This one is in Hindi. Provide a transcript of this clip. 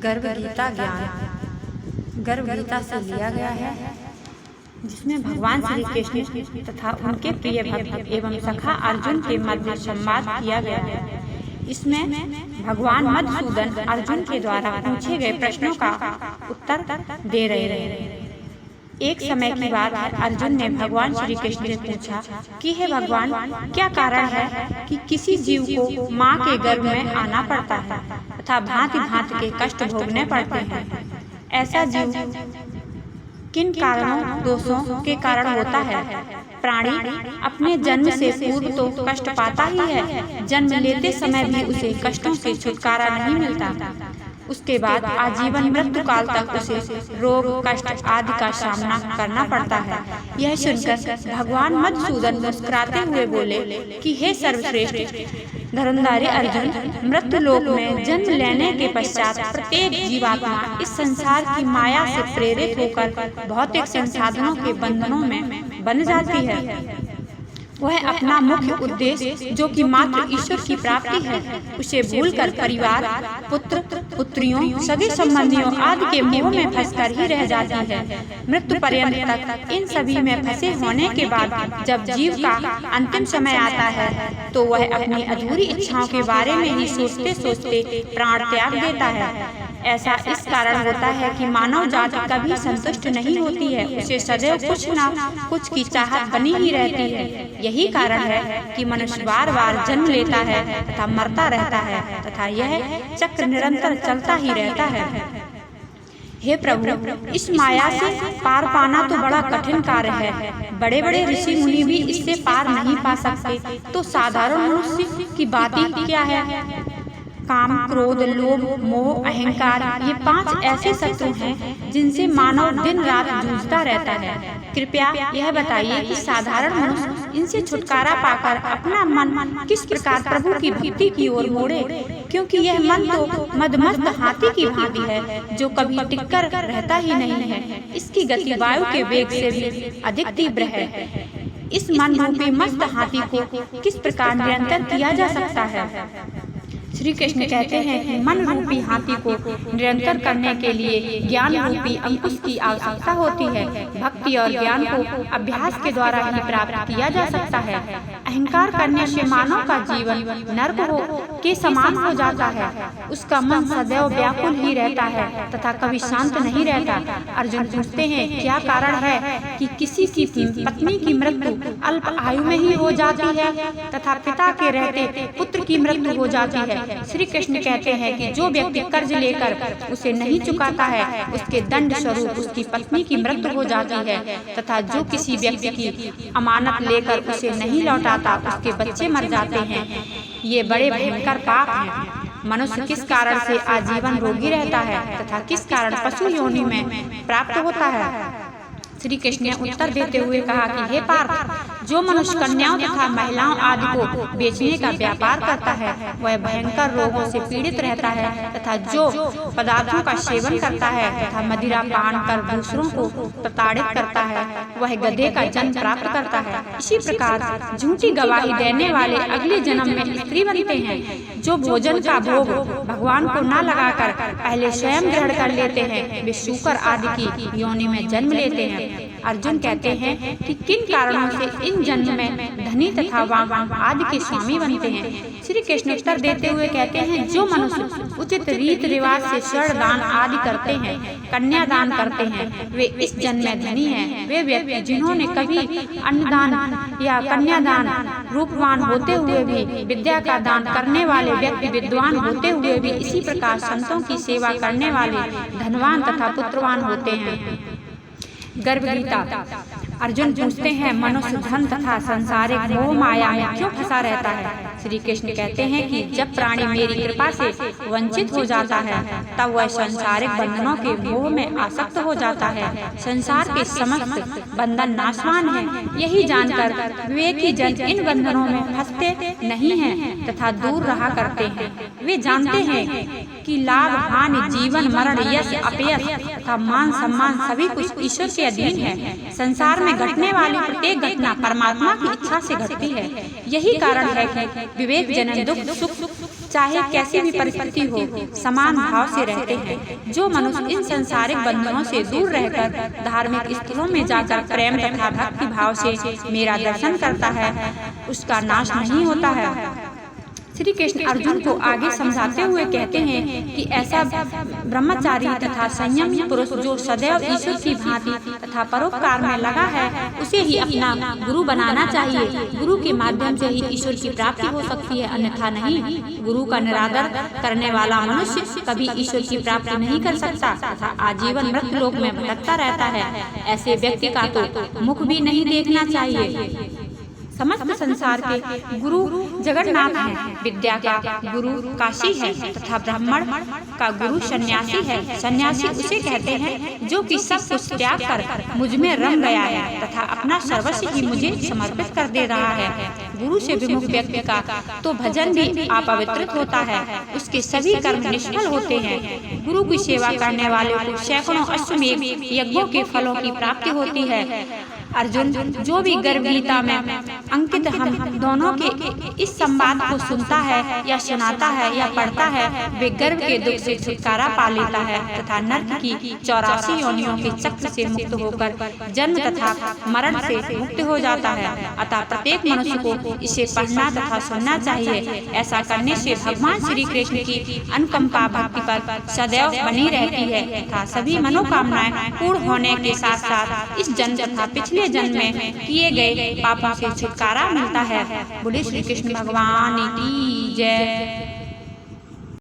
गर्भ गीता ज्ञान गर्भ गीता से लिया गया है, जिसमें भगवान श्री कृष्ण तथा उनके प्रिय भक्त एवं सखा अर्जुन के मध्य संवाद किया गया है। इसमें भगवान मधुसूदन अर्जुन के द्वारा पूछे गए प्रश्नों का उत्तर दे रहे हैं। एक समय की बात है, अर्जुन ने भगवान श्री कृष्ण से पूछा कि हे भगवान, क्या कारण है कि किसी जीव को माँ के गर्भ में आना पड़ता है तथा भांति भांति के कष्ट भोगने पड़ते हैं? ऐसा जीव किन कारणों दोषों के कारण होता है? प्राणी अपने जन्म से पूर्व तो कष्ट पाता ही है, जन्म लेते समय भी उसे कष्टों से छुटकारा नहीं मिलता। उसके बाद आजीवन मृत्यु काल तक उसे रोग कष्ट आदि का सामना करना पड़ता है। यह सुनकर भगवान मधुसूदन मुस्कुराते हुए बोले कि हे सर्वश्रेष्ठ धर्मधारी अर्जुन, मृत्यु लोक में जन्म लेने के पश्चात प्रत्येक जीवात्मा इस संसार की माया से प्रेरित होकर भौतिक संसाधनों के बंधनों में बन जाती है। वह अपना मुख्य उद्देश्य जो कि मात्र ईश्वर की प्राप्ति है, उसे भूलकर परिवार, पुत्र पुत्रियों, सगे संबंधियों आदि के मोह में फंसकर ही रह जाती है। मृत्यु पर्यंत तक इन सभी में फंसे होने के बाद जब जीव का अंतिम समय आता है तो वह अपनी अधूरी इच्छाओं के बारे में ही सोचते सोचते प्राण त्याग देता है। ऐसा इस कारण होता है कि मानव जाति कभी संतुष्ट नहीं होती है, उसे सदैव कुछ न कुछ की चाहत बनी ही रहती है। यही कारण है कि मनुष्य बार बार जन्म लेता है तथा मरता रहता है तथा यह चक्र निरंतर चलता ही रहता है। हे प्रभु, इस माया से पार पाना तो बड़ा कठिन कार्य है। बड़े बड़े ऋषि मुनि भी इससे पार नहीं पा सकते, तो साधारण मनुष्य की बात ही क्या है? काम, क्रोध, लोभ, मोह, अहंकार, ये 5 ऐसे शत्रु हैं जिनसे मानव दिन रात जूझता रहता है। कृपया यह बताइए कि साधारण मनुष्य इनसे छुटकारा पाकर अपना मन किस प्रकार प्रभु की भक्ति की ओर मोड़े, क्योंकि यह मन तो मदमस्त हाथी की भांति है जो कभी टिककर रहता ही नहीं है। इसकी गति वायु के वेग से भी अधिक तीव्र है। इस मन रूपी मस्त हाथी को किस प्रकार निरंतर किया जा सकता है? श्री कृष्ण कहते हैं कि मन रूपी हाथी को निरंतर करने के लिए ज्ञान रूपी अंकुश की आवश्यकता होती है। भक्ति और ज्ञान को अभ्यास के द्वारा ही प्राप्त किया जा सकता है। अहंकार करने से मानव का जीवन नरक के समान हो जाता है। उसका मन सदैव व्याकुल ही रहता है तथा कभी शांत नहीं रहता। अर्जुन पूछते हैं, क्या कारण है कि किसी की पत्नी की मृत्यु अल्प आयु में ही हो जाती है तथा पिता के रहते पुत्र की मृत्यु हो जाती है? श्री कृष्ण कहते हैं कि जो व्यक्ति कर्ज लेकर उसे नहीं चुकाता है, उसके दंड स्वरूप उसकी पत्नी की मृत्यु हो जाती है तथा जो किसी व्यक्ति की अमानत लेकर उसे नहीं लौटाता, उसके बच्चे मर जाते हैं। ये बड़े भयंकर पाप हैं। मनुष्य किस कारण से आजीवन रोगी रहता है तथा किस कारण पशु योनि में प्राप्त होता है? श्री कृष्ण ने उत्तर देते हुए कहा कि हे पार्थ, जो मनुष्य कन्याओं तथा महिलाओं आदि को बेचने का व्यापार करता है वह भयंकर रोगों से पीड़ित रहता है तथा जो पदार्थों का सेवन करता है तथा मदिरा पान कर दूसरों को प्रताड़ित करता है वह गधे का जन्म प्राप्त करता है। इसी प्रकार झूठी गवाही देने वाले अगले जन्म में स्त्री बनते हैं। जो भोजन का भोग भगवान को न लगाकर पहले स्वयं ग्रहण कर लेते हैं वे शूकर आदि की योनि में जन्म लेते हैं। अर्जुन कहते हैं कि किन कारणों से इन जन्म में धनी तथा वाहन आदि के स्वामी बनते हैं? श्री कृष्ण उत्तर देते हुए कहते हैं, जो मनुष्य उचित रीत रिवाज से स्वर्ण दान आदि करते हैं, कन्यादान करते हैं, वे इस जन्म में धनी हैं। वे व्यक्ति जिन्होंने कभी अन्नदान या कन्यादान रूपवान होते हुए भी, विद्या का दान करने वाले व्यक्ति विद्वान होते हुए भी, इसी प्रकार संतों की सेवा करने वाले धनवान तथा पुत्रवान होते हैं। गर्भ गीता। अर्जुन पूछते हैं, मनुष्य धन तथा सांसारिक मोह माया में क्यों फंसा रहता है? श्री कृष्ण कहते हैं कि जब प्राणी मेरी कृपा से वंचित हो जाता है तब वह सांसारिक बंधनों के मोह में आसक्त हो जाता है। संसार के समस्त बंधन नाशवान हैं। यही जानकर विवेकी जन इन बंधनों में फंसते नहीं हैं तथा दूर रहा करते हैं। वे जानते हैं कि लाभ हानि, जीवन मरण, यश अपयश तथा मान सम्मान सभी कुछ ईश्वर के अधीन है। संसार में घटने वाली प्रत्येक घटना परमात्मा की इच्छा से घटती है। यही कारण है कि विवेक जन दुख सुख चाहे कैसी भी परिस्थिति हो समान भाव से रहते हैं। जो मनुष्य इन सांसारिक बंधनों से दूर रहकर धार्मिक स्थलों में जाकर प्रेम तथा भक्ति भाव से मेरा दर्शन करता है उसका नाश नहीं होता है। श्री कृष्ण अर्जुन को आगे समझाते हुए कहते हैं कि ऐसा ब्रह्मचारी तथा संयमी पुरुष जो सदैव ईश्वर की भांति तथा परोपकार में लगा है उसे ही अपना गुरु बनाना चाहिए। गुरु के माध्यम से ही ईश्वर की प्राप्ति हो सकती है, अन्यथा नहीं। गुरु का निरादर करने वाला मनुष्य कभी ईश्वर की प्राप्ति नहीं कर सकता तथा आजीवन मृत्यु लोक में भटकता रहता है। ऐसे व्यक्ति का तो मुख भी नहीं देखना चाहिए। समस्त संसार के गुरु जगन्नाथ हैं, विद्या का गुरु काशी है तथा ब्राह्मण का गुरु सन्यासी है। सन्यासी उसे कहते हैं जो कि सब कुछ त्याग कर मुझ में रम गया है तथा अपना सर्वस्व ही मुझे समर्पित कर दे रहा है। गुरु से विमुख व्यक्ति का तो भजन भी अपवित्रित होता है, उसके सभी कर्म निष्फल होते हैं। गुरु की सेवा करने वाले को सैकड़ों अश्वमेध यज्ञों के फलों की प्राप्ति होती है। अर्जुन, जो भी गर्भ गीता में अंकित हम दोनों के इस संवाद को सुनता है या सुनाता है या पढ़ता है वे गर्भ के दुख से छुटकारा पा लेता है तथा नर्क की 84 योनियों के चक्र से मुक्त होकर जन्म तथा मरण से मुक्त हो जाता है। अतः प्रत्येक मनुष्य को इसे पढ़ना तथा सुनना चाहिए। ऐसा करने से भगवान श्री कृष्ण की अनुकंपा भक्ति पर सदैव बनी रहती है तथा सभी मनोकामनाएं पूर्ण होने के साथ साथ इस जन्म तथा पिछले जन्म में किए गए पापों से छुटकारा मिलता है। बोले श्री कृष्ण भगवान की जय।